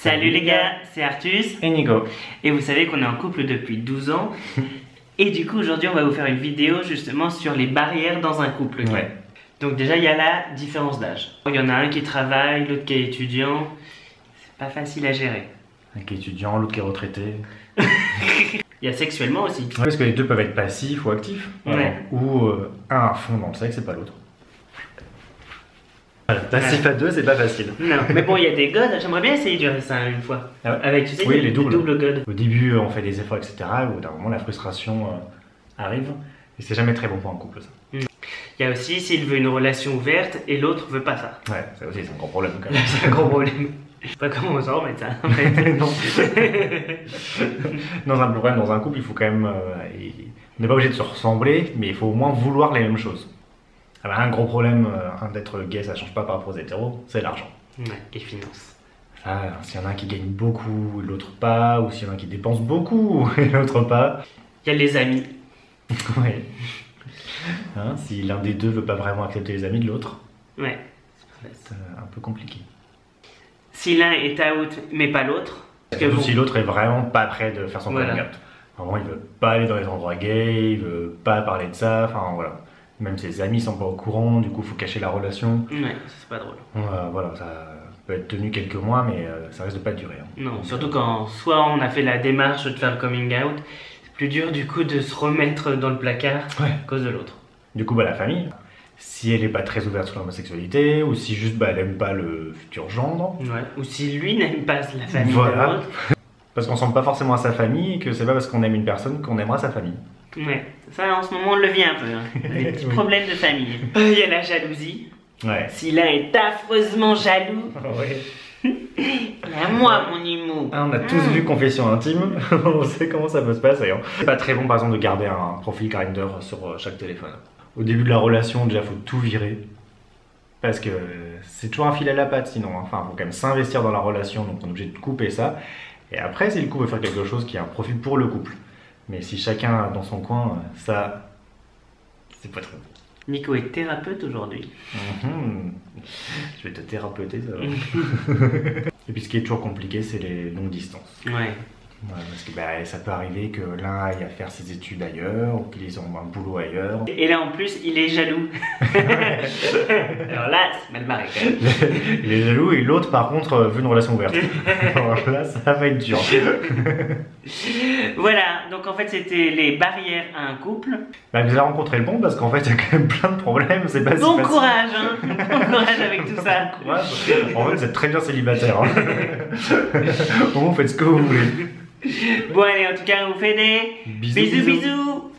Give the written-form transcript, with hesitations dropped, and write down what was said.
Salut les gars, c'est Artus et Nico. Et vous savez qu'on est en couple depuis 12 ans. Et du coup aujourd'hui on va vous faire une vidéo justement sur les barrières dans un couple. Ouais. Donc déjà il y a la différence d'âge. Il y en a un qui travaille, l'autre qui est étudiant. C'est pas facile à gérer. Un qui est étudiant, l'autre qui est retraité. Il y a sexuellement aussi. Ouais, parce que les deux peuvent être passifs ou actifs. Ouais. Ou un à fond dans le sexe et pas l'autre. Voilà, passif à deux, c'est pas facile. Non, mais bon il y a des godes, j'aimerais bien essayer de faire ça une fois. Ah ouais. Avec tu sais, Oui, les doubles godes. Au début on fait des efforts etc. Au bout d'un moment la frustration arrive. Et c'est jamais très bon pour un couple ça. Il y a aussi s'il veut une relation ouverte et l'autre veut pas ça. Ouais, ça aussi c'est un gros problème quand même. C'est un gros problème. Je sais pas comment on s'en remet ça en fait. Non. Dans un problème, dans un couple, il faut quand même. On n'est pas obligé de se ressembler, mais il faut au moins vouloir les mêmes choses. Alors, un gros problème d'être gay, ça change pas par rapport aux hétéros, c'est l'argent. Ouais, et finance. Ça, s'il y en a un qui gagne beaucoup et l'autre pas, ou s'il y en a un qui dépense beaucoup et l'autre pas. Il y a les amis. Ouais. Hein, si l'un des deux veut pas vraiment accepter les amis de l'autre, Ouais. c'est un peu compliqué. Si l'un est out mais pas l'autre. Parce que bon, si l'autre est vraiment pas prêt de faire son coming out. Vraiment, il veut pas aller dans les endroits gays, il veut pas parler de ça, enfin voilà. Même ses amis sont pas au courant, du coup, faut cacher la relation. Ouais, c'est pas drôle. Voilà, ça peut être tenu quelques mois, mais ça risque de pas durer. Hein. Non, surtout quand soit on a fait la démarche de faire le coming out, c'est plus dur du coup de se remettre dans le placard à cause de l'autre. Du coup, la famille, si elle est pas très ouverte sur l'homosexualité, ou si juste elle aime pas le futur gendre. Ouais, ou si lui n'aime pas la famille voilà. de l'autre. Parce qu'on ressemble pas forcément à sa famille, et que c'est pas parce qu'on aime une personne qu'on aimera sa famille. Ouais, ça en ce moment on le vit un peu, hein. Des petits problèmes de famille. Il y a la jalousie. Ouais. Si l'un est affreusement jaloux, Ouais. moi mon humour. On a tous vu Confession intime, on sait comment ça peut se passer. Hein. C'est pas très bon par exemple de garder un profil Grindr sur chaque téléphone. Au début de la relation, déjà faut tout virer. Parce que c'est toujours un fil à la patte sinon. Hein. Enfin, faut quand même s'investir dans la relation, donc on est obligé de couper ça. Et après, si le couple veut faire quelque chose qui a un profit pour le couple. Mais si chacun dans son coin, ça, c'est pas trop. Nico est thérapeute aujourd'hui. Je vais te thérapeuter, ça va. Et puis ce qui est toujours compliqué, c'est les longues distances. Ouais. Ouais, parce que ça peut arriver que l'un aille à faire ses études ailleurs, ou qu'ils ont un boulot ailleurs. Et là en plus, il est jaloux. Alors là, c'est mal barré quand même. Il est jaloux et l'autre par contre veut une relation ouverte. Alors là, ça va être dur. Voilà, donc en fait c'était les barrières à un couple. Vous avez rencontré le bon parce qu'en fait il y a quand même plein de problèmes, c'est pas si bon facile. Courage, hein. Bon courage avec tout ça. Bon courage. En fait vous êtes très bien célibataire. Hein. Au moins faites ce que vous voulez. Bon allez, en tout cas on vous fait des bisous.